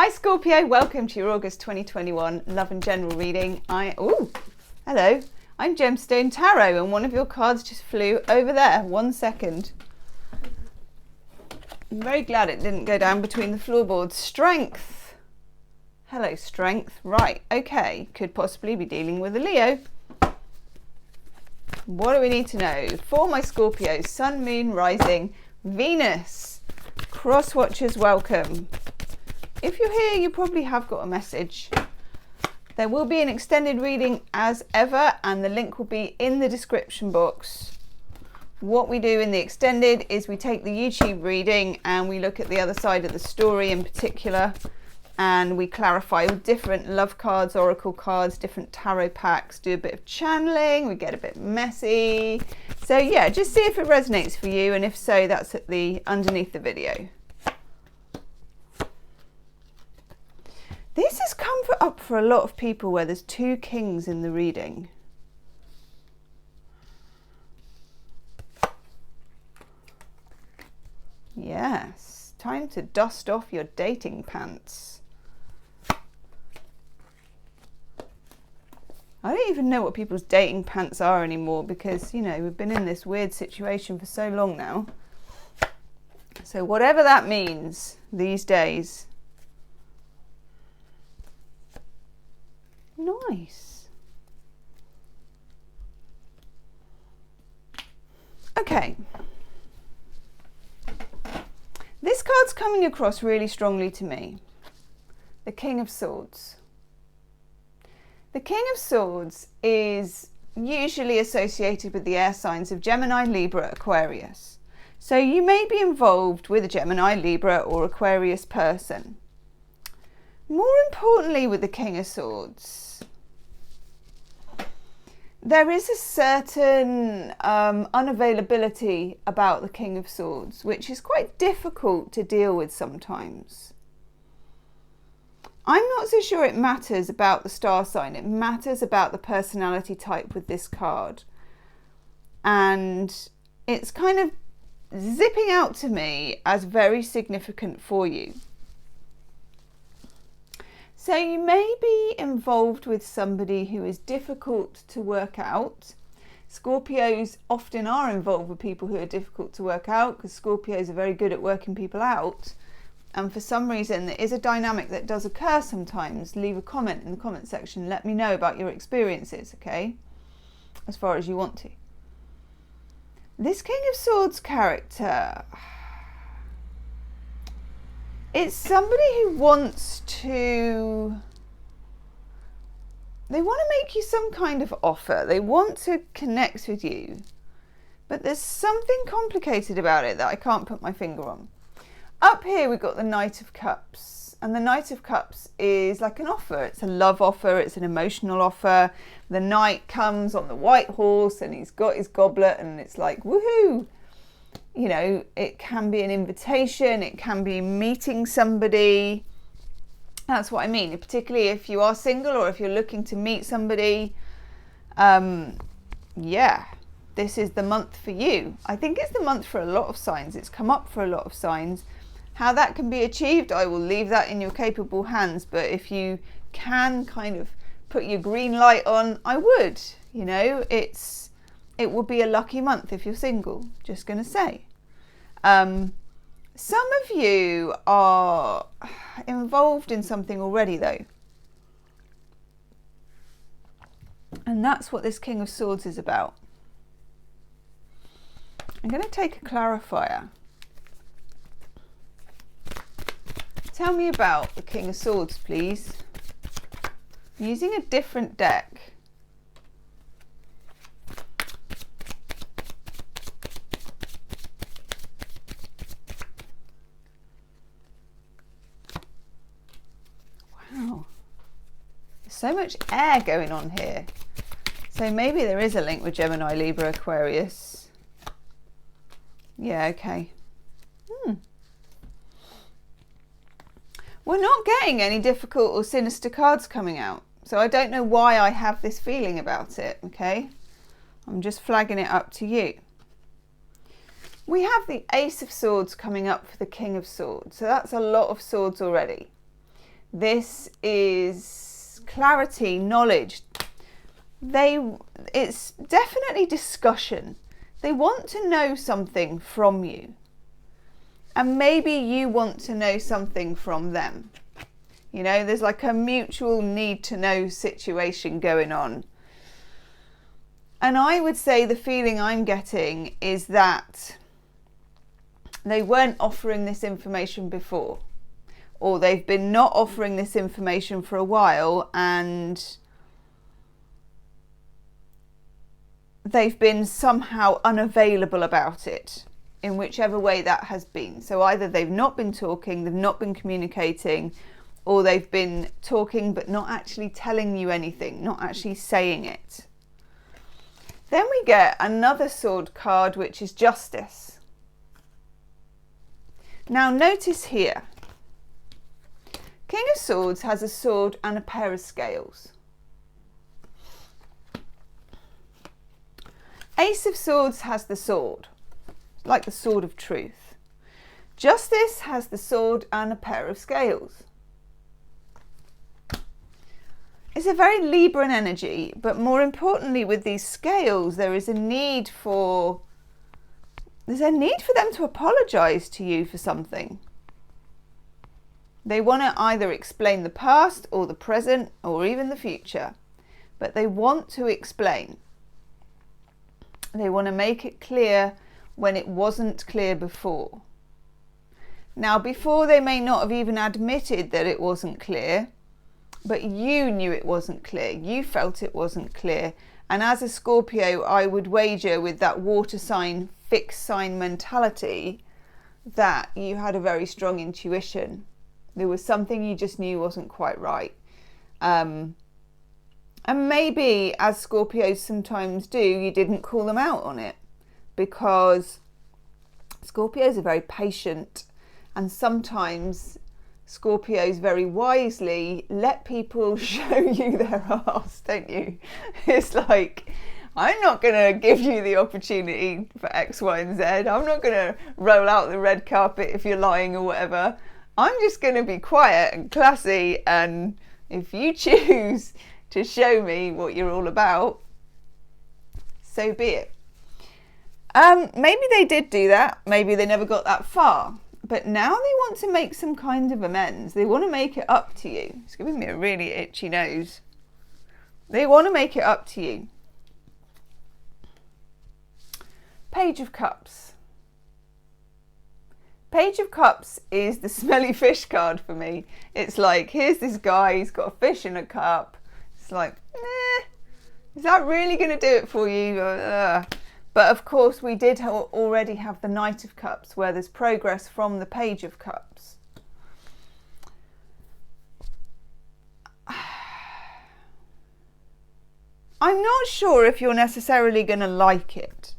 Hi Scorpio, welcome to your August 2021 Love and General reading. Hello, I'm Gemstone Tarot and one of your cards just flew over there. 1 second. I'm very glad it didn't go down between the floorboards. Strength. Hello, Strength. Right, okay. Could possibly be dealing with a Leo. What do we need to know? For my Scorpio, Sun, Moon, Rising, Venus. Cross watchers, welcome. If you're here, you probably have got a message. There will be an extended reading as ever, and the link will be in the description box. What we do in the extended is we take the YouTube reading and we look at the other side of the story in particular, and we clarify with different love cards, oracle cards, different tarot packs, do a bit of channeling, we get a bit messy. So yeah, just see if it resonates for you, and if so, that's at the underneath the video. This has come up for a lot of people where there's two kings in the reading. Yes, time to dust off your dating pants. I don't even know what people's dating pants are anymore because, you know, we've been in this weird situation for so long now. So whatever that means these days. Nice. Okay. This card's coming across really strongly to me. The King of Swords. The King of Swords is usually associated with the air signs of Gemini, Libra, Aquarius. So you may be involved with a Gemini, Libra or Aquarius person. More importantly, with the King of Swords, there is a certain unavailability about the King of Swords, which is quite difficult to deal with sometimes. I'm not so sure it matters about the star sign. It matters about the personality type with this card. And it's kind of zipping out to me as very significant for you. So you may be involved with somebody who is difficult to work out. Scorpios often are involved with people who are difficult to work out because Scorpios are very good at working people out. And for some reason, there is a dynamic that does occur sometimes. Leave a comment in the comment section. Let me know about your experiences, okay? As far as you want to. This King of Swords character, it's somebody who wants to, they want to make you some kind of offer. They want to connect with you. But there's something complicated about it that I can't put my finger on. Up here we've got the Knight of Cups. And the Knight of Cups is like an offer. It's a love offer. It's an emotional offer. The knight comes on the white horse and he's got his goblet and it's like, woohoo! You know, it can be an invitation, it can be meeting somebody. That's what I mean, particularly if you are single or if you're looking to meet somebody. Yeah, this is the month for you. I think it's the month for a lot of signs. It's come up for a lot of signs. How that can be achieved, I will leave that in your capable hands. But if you can kind of put your green light on, I would. You know, it will be a lucky month if you're single, just going to say. Some of you are involved in something already though. And that's what this King of Swords is about. I'm going to take a clarifier. Tell me about the King of Swords, please. I'm using a different deck. Wow. There's so much air going on here. So maybe there is a link with Gemini, Libra, Aquarius. Yeah, okay. We're not getting any difficult or sinister cards coming out. So I don't know why I have this feeling about it, okay? I'm just flagging it up to you. We have the Ace of Swords coming up for the King of Swords. So that's a lot of swords already. This is clarity, knowledge. It's definitely discussion. They want to know something from you. And maybe you want to know something from them. You know, there's like a mutual need to know situation going on. And I would say the feeling I'm getting is that they weren't offering this information before, or they've been not offering this information for a while, and they've been somehow unavailable about it, in whichever way that has been. So either they've not been talking, they've not been communicating, or they've been talking but not actually telling you anything, not actually saying it. Then we get another sword card, which is Justice. Now notice here, King of Swords has a sword and a pair of scales. Ace of Swords has the sword, like the sword of truth. Justice has the sword and a pair of scales. It's a very Libran energy, but more importantly with these scales, there's a need for them to apologise to you for something. They want to either explain the past or the present or even the future, but they want to explain. They want to make it clear when it wasn't clear before. Now, before they may not have even admitted that it wasn't clear, but you knew it wasn't clear. You felt it wasn't clear. And as a Scorpio, I would wager with that water sign, fixed sign mentality, that you had a very strong intuition. There was something you just knew wasn't quite right. And maybe, as Scorpios sometimes do, you didn't call them out on it, because Scorpios are very patient, and sometimes Scorpios very wisely let people show you their arse, don't you? It's like, I'm not going to give you the opportunity for X, Y, and Z. I'm not going to roll out the red carpet if you're lying or whatever. I'm just going to be quiet and classy, and if you choose to show me what you're all about, so be it. Maybe they did do that. Maybe they never got that far. But now they want to make some kind of amends. They want to make it up to you. It's giving me a really itchy nose. They want to make it up to you. Page of Cups. Page of Cups is the smelly fish card for me. It's like, here's this guy, he's got a fish in a cup. It's like, is that really going to do it for you? But of course, we did already have the Knight of Cups, where there's progress from the Page of Cups. I'm not sure if you're necessarily going to like it,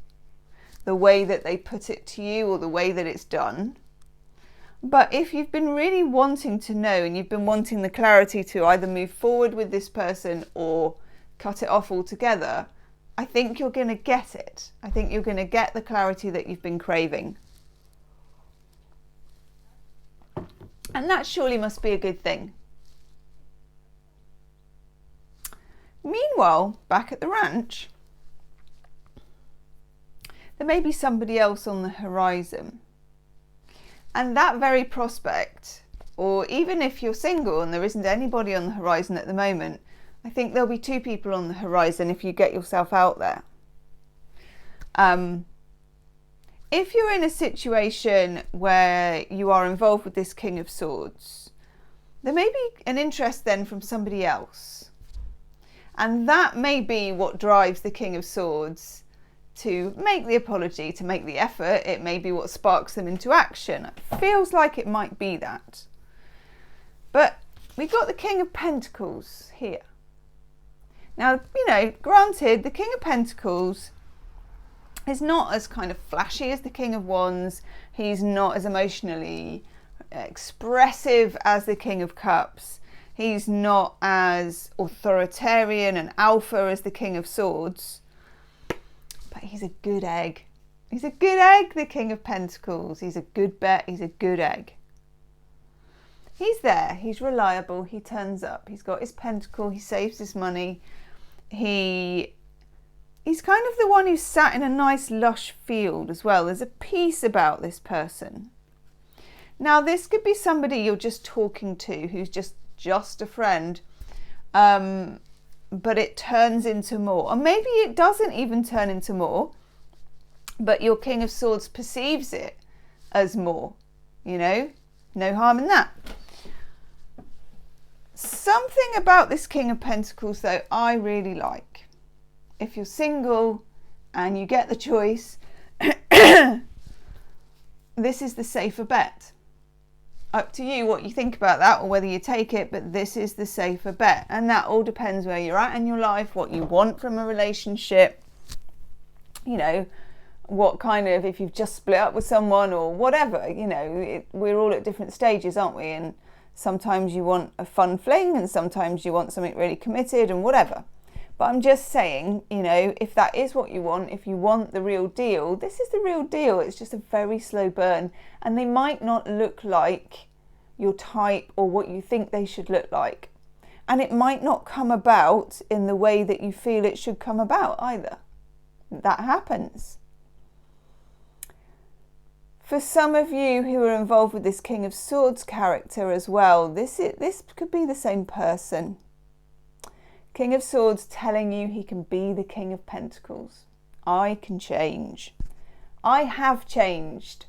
the way that they put it to you or the way that it's done. But if you've been really wanting to know, and you've been wanting the clarity to either move forward with this person or cut it off altogether, I think you're going to get it. I think you're going to get the clarity that you've been craving. And that surely must be a good thing. Meanwhile, back at the ranch, there may be somebody else on the horizon. And that very prospect, or even if you're single and there isn't anybody on the horizon at the moment, I think there'll be two people on the horizon if you get yourself out there. If you're in a situation where you are involved with this King of Swords, there may be an interest then from somebody else. And that may be what drives the King of Swords to make the apology, to make the effort. It may be what sparks them into action. It feels like it might be that. But we've got the King of Pentacles here. Now, you know, granted, the King of Pentacles is not as kind of flashy as the King of Wands. He's not as emotionally expressive as the King of Cups. He's not as authoritarian and alpha as the King of Swords. But he's a good egg. He's a good egg, the King of Pentacles. He's a good bet. He's a good egg. He's there, he's reliable, he turns up, he's got his pentacle, he saves his money. He's kind of the one who's sat in a nice lush field as well. There's a peace about this person. Now, this could be somebody you're just talking to who's just a friend, but it turns into more. Or maybe it doesn't even turn into more, but your King of Swords perceives it as more, you know, no harm in that. Something about this King of Pentacles, though, I really like. If you're single and you get the choice, this is the safer bet. Up to you what you think about that or whether you take it, but this is the safer bet. And that all depends where you're at in your life, what you want from a relationship, you know, what kind of, if you've just split up with someone or whatever, you know, we're all at different stages, aren't we? And sometimes you want a fun fling and sometimes you want something really committed and whatever. But I'm just saying, you know, if that is what you want, if you want the real deal, this is the real deal. It's just a very slow burn. And they might not look like your type or what you think they should look like. And it might not come about in the way that you feel it should come about either. That happens. For some of you who are involved with this King of Swords character as well, this could be the same person. King of Swords telling you he can be the King of Pentacles. I can change. I have changed.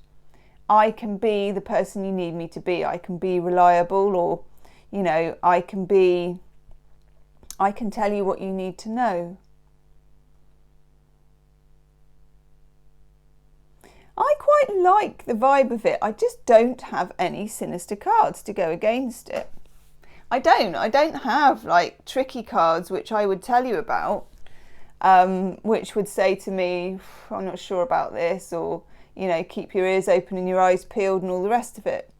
I can be the person you need me to be. I can be reliable, or, you know, I can tell you what you need to know. I quite like the vibe of it. I just don't have any sinister cards to go against it. I don't have like tricky cards, which I would tell you about, which would say to me, I'm not sure about this, or, you know, keep your ears open and your eyes peeled and all the rest of it.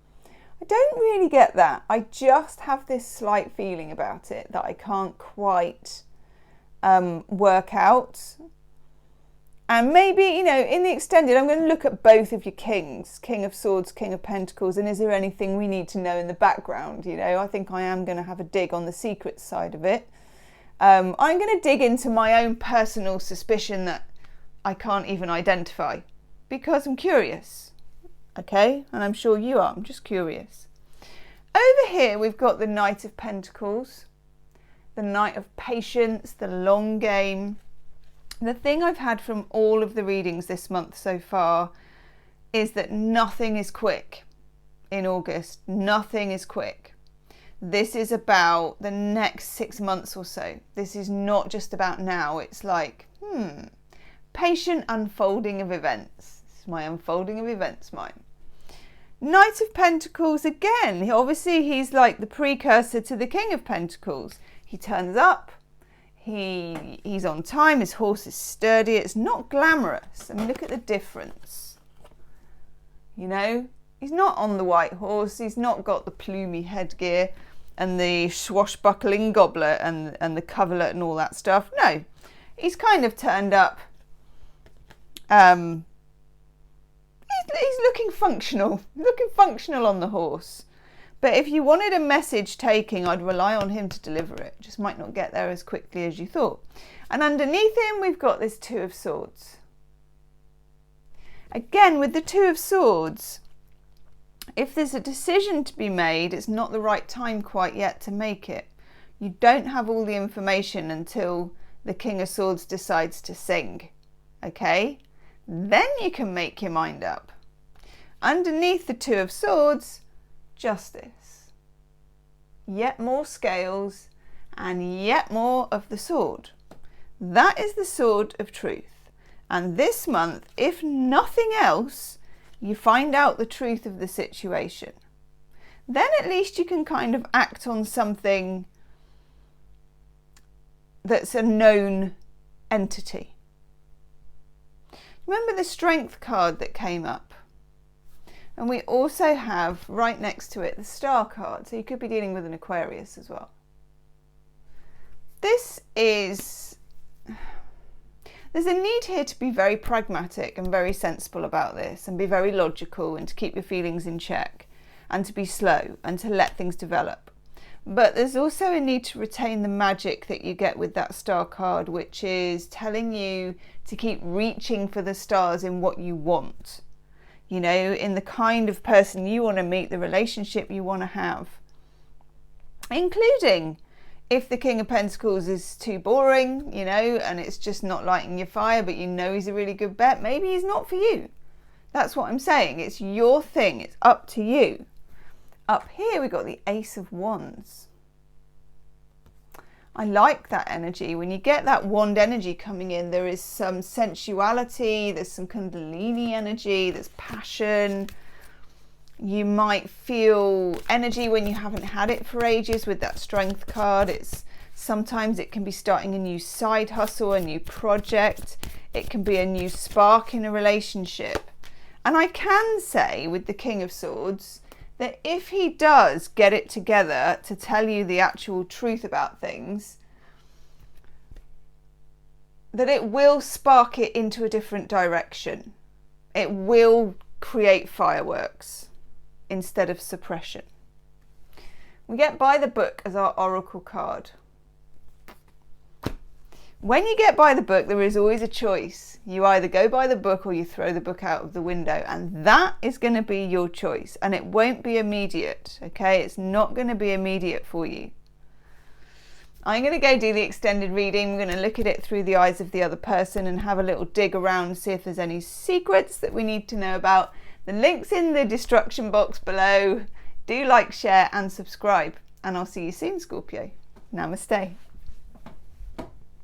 I don't really get that. I just have this slight feeling about it that I can't quite work out. And maybe, you know, in the extended, I'm going to look at both of your kings, King of Swords, King of Pentacles, and is there anything we need to know in the background? You know, I think I am going to have a dig on the secret side of it. I'm going to dig into my own personal suspicion that I can't even identify because I'm curious, okay? And I'm sure you are, I'm just curious. Over here, we've got the Knight of Pentacles, the Knight of Patience, the long game. The thing I've had from all of the readings this month so far is that nothing is quick in August. Nothing is quick. This is about the next 6 months or so. This is not just about now. It's like, patient unfolding of events. This is my unfolding of events, mine. Knight of Pentacles, again, obviously he's like the precursor to the King of Pentacles. He turns up. He's on time, his horse is sturdy, it's not glamorous. I mean, look at the difference. You know, he's not on the white horse, he's not got the plumy headgear and the swashbuckling goblet and the coverlet and all that stuff. No, he's kind of turned up. He's looking functional on the horse. But if you wanted a message taking, I'd rely on him to deliver it. Just might not get there as quickly as you thought. And underneath him, we've got this Two of Swords. Again, with the Two of Swords, if there's a decision to be made, it's not the right time quite yet to make it. You don't have all the information until the King of Swords decides to sing. Okay? Then you can make your mind up. Underneath the Two of Swords, Justice. Yet more scales and yet more of the sword. That is the sword of truth. And this month, if nothing else, you find out the truth of the situation. Then at least you can kind of act on something that's a known entity. Remember the Strength card that came up? And we also have right next to it the Star card. So you could be dealing with an Aquarius as well. There's a need here to be very pragmatic and very sensible about this and be very logical and to keep your feelings in check. and to be slow and to let things develop. But there's also a need to retain the magic that you get with that star card, which is telling you to keep reaching for the stars in what you want, you know, in the kind of person you want to meet, the relationship you want to have, including if the King of Pentacles is too boring, you know, and it's just not lighting your fire, but you know he's a really good bet, maybe he's not for you. That's what I'm saying. It's your thing. It's up to you. Up here, we've got the Ace of Wands. I like that energy. When you get that wand energy coming in, there is some sensuality, there's some Kundalini energy, there's passion. You might feel energy when you haven't had it for ages with that Strength card. Sometimes it can be starting a new side hustle, a new project. It can be a new spark in a relationship. And I can say with the King of Swords that if he does get it together to tell you the actual truth about things, that it will spark it into a different direction. It will create fireworks instead of suppression. We get by the book as our oracle card. When you get by the book, there is always a choice. You either go by the book or you throw the book out of the window, and that is going to be your choice, and it won't be immediate, okay? It's not going to be immediate for you. I'm going to go do the extended reading. We're going to look at it through the eyes of the other person and have a little dig around, see if there's any secrets that we need to know about. The link's in the destruction box below. Do like, share and subscribe, and I'll see you soon, Scorpio. Namaste.